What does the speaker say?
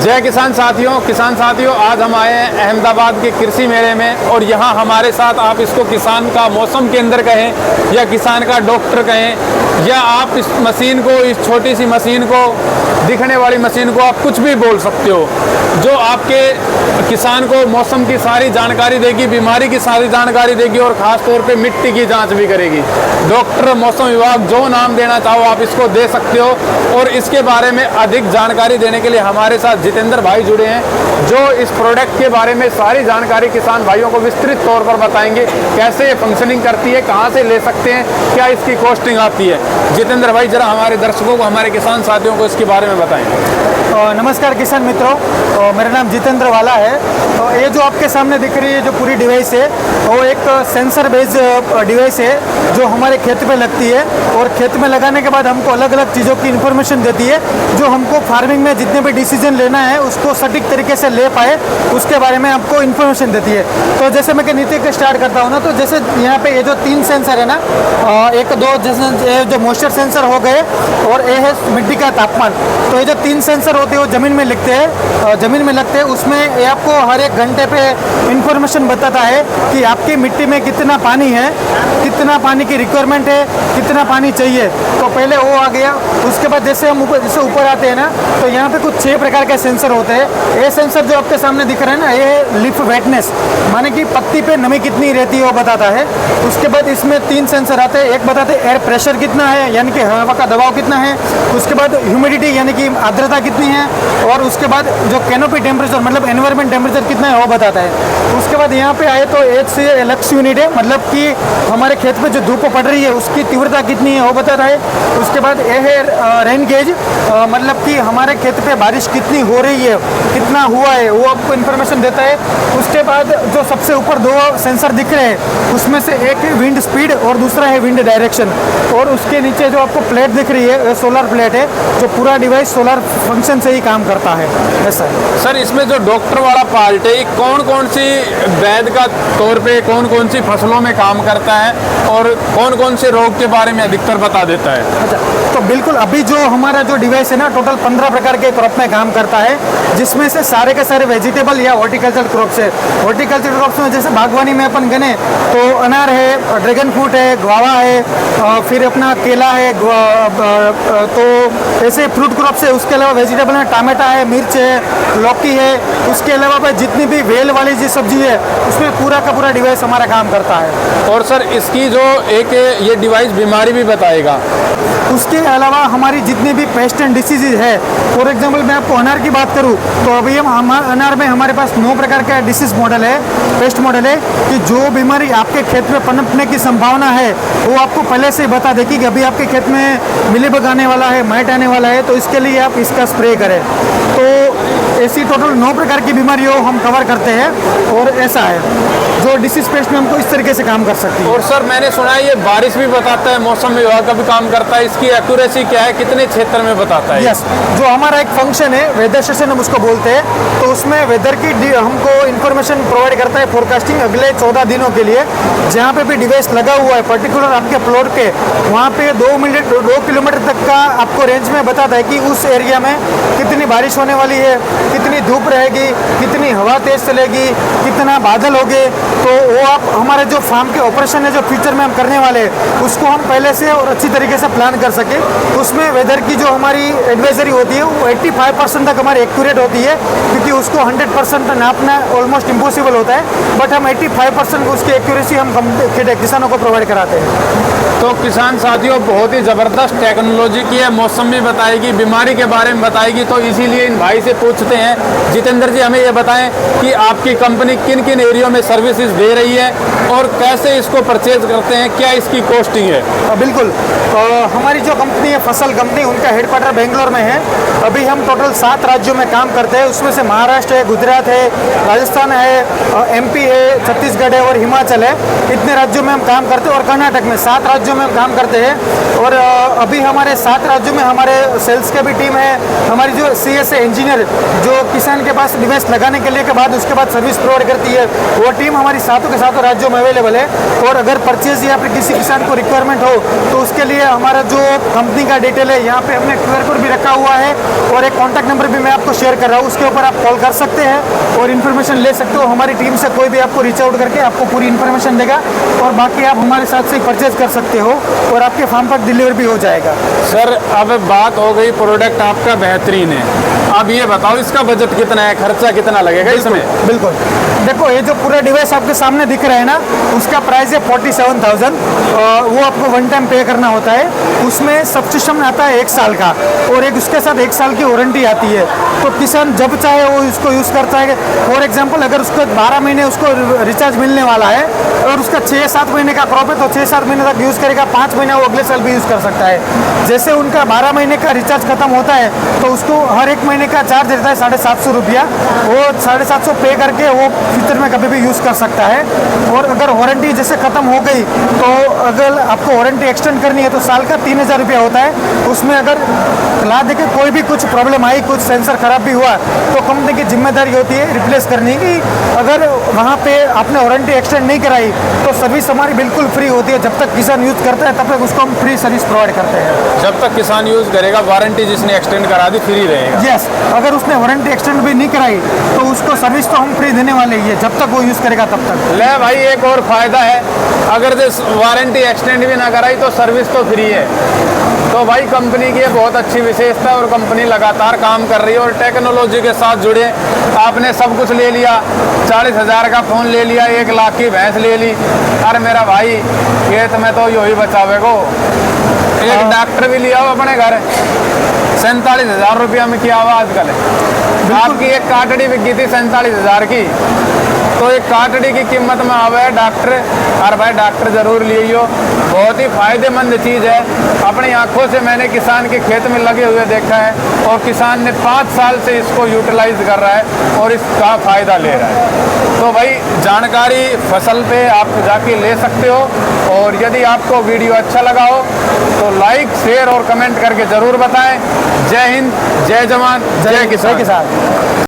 जय किसान साथियों, आज हम आए हैं अहमदाबाद के कृषि मेले में और यहाँ हमारे साथ आप इसको किसान का मौसम केंद्र कहें या किसान का डॉक्टर कहें या आप इस मशीन को, इस छोटी सी मशीन को, दिखने वाली मशीन को आप कुछ भी बोल सकते हो, जो आपके किसान को मौसम की सारी जानकारी देगी, बीमारी की सारी जानकारी देगी और ख़ास तौर पे मिट्टी की जांच भी करेगी। डॉक्टर मौसम विभाग, जो नाम देना चाहो आप इसको दे सकते हो। और इसके बारे में अधिक जानकारी देने के लिए हमारे साथ जितेंद्र भाई जुड़े हैं, जो इस प्रोडक्ट के बारे में सारी जानकारी किसान भाइयों को विस्तृत तौर पर बताएंगे। कैसे ये फंक्शनिंग करती है, कहाँ से ले सकते हैं, क्या इसकी कॉस्टिंग आती है। जितेंद्र भाई, जरा हमारे दर्शकों को, हमारे किसान साथियों को इसके बारे में बताएं। नमस्कार किसान मित्रों, मेरा नाम जितेंद्र वाला है। तो ये जो आपके सामने दिख रही है जो पूरी डिवाइस है, वो एक सेंसर बेस्ड डिवाइस है जो हमारे खेत में लगती है और खेत में लगाने के बाद हमको अलग अलग चीज़ों की इन्फॉर्मेशन देती है, जो हमको फार्मिंग में जितने भी डिसीजन लेना है उसको सटीक तरीके से ले पाए, उसके बारे में हमको इन्फॉर्मेशन देती है। तो जैसे मैं नीति के स्टार्ट करता हूँ ना, तो जैसे यहाँ पे ये जो 3 सेंसर है ना, एक दो जैसे जो मॉइस्चर सेंसर हो गए और ये है मिट्टी का तापमान। तो ये जो 3 सेंसर होते हैं वो ज़मीन में लिखते हैं, ज़मीन में लगते हैं। उसमें ये आपको हर एक घंटे पे इंफॉर्मेशन बताता है कि आपकी मिट्टी में कितना पानी है, कितना पानी की रिक्वायरमेंट है, कितना पानी चाहिए। तो पहले वो आ गया। उसके बाद जैसे हम ऊपर आते हैं ना, तो यहाँ पे कुछ 6 प्रकार के सेंसर होते हैं। ये सेंसर जो आपके सामने दिख रहा है ना, ये लीफ वेटनेस, माने कि पत्ती पे नमी कितनी रहती है वो बताता है। उसके बाद इसमें 3 सेंसर आते हैं। एक बताते हैं एयर प्रेशर कितना है, यानी कि हवा का दबाव कितना है। उसके बाद ह्यूमिडिटी, यानी कि आर्द्रता कितनी है। और उसके बाद जो कैनोपी टेम्परेचर, मतलब एनवायरमेंट टेम्परेचर कितना है वो बताता है। उसके बाद यहाँ पे आए तो HCLX यूनिट है, मतलब कि हमारे खेत में जो धूप पड़ रही है उसकी तीव्रता कितनी है वो बताता है। उसके बाद ये है रेन गेज, मतलब कि हमारे खेत पे बारिश कितनी हो रही है, कितना हुआ है, वो आपको इन्फॉर्मेशन देता है। उसके बाद जो सबसे ऊपर 2 सेंसर दिख रहे हैं, उसमें से एक है विंड स्पीड और दूसरा है विंड डायरेक्शन। और उसके नीचे जो आपको प्लेट दिख रही है, सोलर प्लेट है, जो पूरा डिवाइस सोलर फंक्शन से ही काम करता है। ऐसा है सर, इसमें जो डॉक्टर वाला पार्ट है, कौन कौन सी वैद का तौर पे कौन कौन सी फसलों में काम करता है और कौन कौन से रोग के बारे में अधिकतर बता देता है? अच्छा, तो बिल्कुल अभी जो हमारा जो डिवाइस है ना, टोटल 15 प्रकार के क्रॉप में काम करता है, जिसमें से सारे के सारे वेजिटेबल या हॉर्टिकल्चर क्रॉप्स है। हॉर्टिकल्चर क्रॉप्स में जैसे बागवानी में अपन गने तो अनार है, ड्रैगन फ्रूट है, गुआवा है, फिर अपना केला है, तो ऐसे फ्रूट क्रॉप्स है। उसके अलावा वेजिटेबल में टमाटा है, मिर्च है, लौकी है। उसके अलावा जितनी भी वेल वाली जी सब्जी है, उसमें पूरा का पूरा डिवाइस हमारा काम करता है। और सर, इसकी जो एक ये डिवाइस बीमारी भी बताएगा। उसके अलावा हमारी जितनी भी पेस्ट एंड डिसीजेज है, फॉर एग्जांपल मैं आपको अनार की बात करूं तो अभी हम अनार में हमारे पास 9 प्रकार का डिसीज मॉडल है, पेस्ट मॉडल है, कि जो बीमारी आपके खेत में पनपने की संभावना है वो आपको पहले से बता देगी कि अभी आपके खेत में मिलीबग आने वाला है, माइट आने वाला है, तो इसके लिए आप इसका स्प्रे करें। तो ऐसी टोटल 9 प्रकार की बीमारियों हम कवर करते हैं। और ऐसा है जो डिसीज पेस्ट में हमको इस तरीके से काम कर सकती है। और सर, मैंने सुना है ये बारिश भी बताता है, मौसम विभाग का भी काम करता है। इसकी एक्यूरेसी क्या है, कितने क्षेत्र में बताता है? यस, जो हमारा एक फंक्शन है वेदर स्टेशन हम उसको बोलते हैं, तो उसमें वेदर की हमको इन्फॉर्मेशन प्रोवाइड करता है, फोरकास्टिंग अगले 14 दिनों के लिए। जहाँ पे भी डिवाइस लगा हुआ है पर्टिकुलर आपके प्लॉट पे, वहाँ पे 2 किलोमीटर तक का आपको रेंज में बताता है कि उस एरिया में कितनी बारिश होने वाली है, कितनी धूप रहेगी, कितनी हवा तेज चलेगी, कितना बादल होंगे। तो वो आप हमारे जो फार्म के ऑपरेशन है जो फ्यूचर में हम करने वाले हैं, उसको हम पहले से और अच्छी तरीके से प्लान कर सके। उसमें वेदर की जो हमारी एडवाइजरी होती है वो 85% तक हमारी एक्यूरेट होती है, क्योंकि उसको 100% नापना ऑलमोस्ट इम्पॉसिबल होता है, बट हम 85% उसकी एक्यूरेसी हम किसानों को प्रोवाइड कराते हैं। तो किसान साथियों, बहुत ही ज़बरदस्त टेक्नोलॉजी की है, मौसम भी बताएगी, बीमारी के बारे में बताएगी। तो इसीलिए इन भाई से पूछते हैं, जितेंद्र जी हमें ये बताएं कि आपकी कंपनी किन किन एरियो में सर्विसेज दे रही है और कैसे इसको परचेज करते हैं, क्या इसकी कॉस्टिंग है? बिल्कुल, हमारी जो कंपनी है फसल कंपनी, उनका हेडक्वार्टर बेंगलोर में है। अभी हम टोटल 7 राज्यों में काम करते हैं, उसमें से महाराष्ट्र है, गुजरात है, राजस्थान है, MP है, छत्तीसगढ़ है और हिमाचल है। इतने राज्यों में हम काम करते हैं और कर्नाटक में 7 राज्यों में काम करते हैं और अभी हमारे 7 राज्यों में हमारे सेल्स की भी टीम है। हमारी जो CSA इंजीनियर जो किसान के पास डिवाइस लगाने के लिए के बाद उसके बाद सर्विस प्रोवाइड करती है, वो टीम हमारी सातों के सातों राज्यों में अवेलेबल है। और अगर परचेज या फिर किसी किसान को रिक्वायरमेंट हो तो उसके लिए हमारा जो कंपनी का डिटेल है यहाँ पे हमने QR कोड भी रखा हुआ है और एक कॉन्टैक्ट नंबर भी मैं आपको शेयर कर रहा हूँ, उसके ऊपर आप कॉल कर सकते हैं और इन्फॉर्मेशन ले सकते हो। हमारी टीम से कोई भी आपको रीच आउट करके आपको पूरी इन्फॉर्मेशन देगा और बाकी आप हमारे साथ से परचेज कर सकते हो और आपके फार्म पर डिलीवर भी हो जाएगा। सर अब बात हो गई, प्रोडक्ट आपका बेहतरीन है, अब ये बताओ इसका बजट कितना है, खर्चा कितना लगेगा इसमें? बिल्कुल, देखो ये जो पूरा डिवाइस आपके सामने दिख रहा है ना, उसका प्राइस है 47,000। वो आपको वन टाइम पे करना होता है। उसमें सब्सक्रिप्शन आता है 1 साल का और एक उसके साथ 1 साल की वारंटी आती है। तो किसान जब चाहे वो इसको यूज़ करता है। फॉर एग्जांपल अगर उसको 12 महीने उसको रिचार्ज मिलने वाला है और उसका 6-7 महीने का क्रॉप है तो 6-7 महीने तक यूज़ करेगा, 5 महीना वो अगले साल भी यूज़ कर सकता है। जैसे उनका 12 महीने का रिचार्ज खत्म होता है तो उसको हर 1 महीने का चार्ज रहता है 750 रुपया। वो 750 पे करके वो फ्यूचर में कभी भी यूज़ कर सकता है। और अगर वारंटी जैसे ख़त्म हो गई तो अगर आपको वारंटी एक्सटेंड करनी है तो साल का 3,000 रुपया होता है। उसमें अगर ला दे के कोई भी कुछ प्रॉब्लम आई, कुछ सेंसर खराब भी हुआ तो कंपनी की जिम्मेदारी होती है रिप्लेस करने की। अगर वहाँ पे आपने वारंटी एक्सटेंड नहीं कराई तो सर्विस हमारी बिल्कुल फ्री होती है। जब तक किसान यूज़ करता है तब तक उसको हम फ्री सर्विस प्रोवाइड करते हैं। जब तक किसान यूज़ करेगा वारंटी जिसने एक्सटेंड करा दी फ्री रहेगा? यस, अगर उसने वारंटी एक्सटेंड भी नहीं कराई तो उसको सर्विस तो हम फ्री देने वाले ही है जब तक वो यूज़ करेगा तब तक। ले भाई एक और फायदा है, अगर वारंटी एक्सटेंड भी ना कराई तो सर्विस तो फ्री है। तो भाई कंपनी की ये बहुत अच्छी विशेषता है और कंपनी लगातार काम कर रही है और टेक्नोलॉजी के साथ जुड़े। आपने सब कुछ ले लिया, 40,000 का फ़ोन ले लिया, 1 लाख की भैंस ले ली। अरे मेरा भाई खेत में तो यही बचावे को। एक डॉक्टर भी लिया हो अपने घर, 47,000 रुपया में किया हुआ आजकल है। आपकी एक काटड़ी बिकी थी 47,000 की, तो एक काटड़ी की कीमत में आवे है डॉक्टर। और भाई डॉक्टर ज़रूर लियो, बहुत ही फायदेमंद चीज़ है। अपनी आंखों से मैंने किसान के खेत में लगे हुए देखा है और किसान ने 5 साल से इसको यूटिलाइज कर रहा है और इसका फ़ायदा ले रहा है। तो भाई जानकारी फसल पे आप जाके ले सकते हो। और यदि आपको वीडियो अच्छा लगा हो तो लाइक, शेयर और कमेंट करके ज़रूर बताएं। जय हिंद, जय जवान, जय किसान।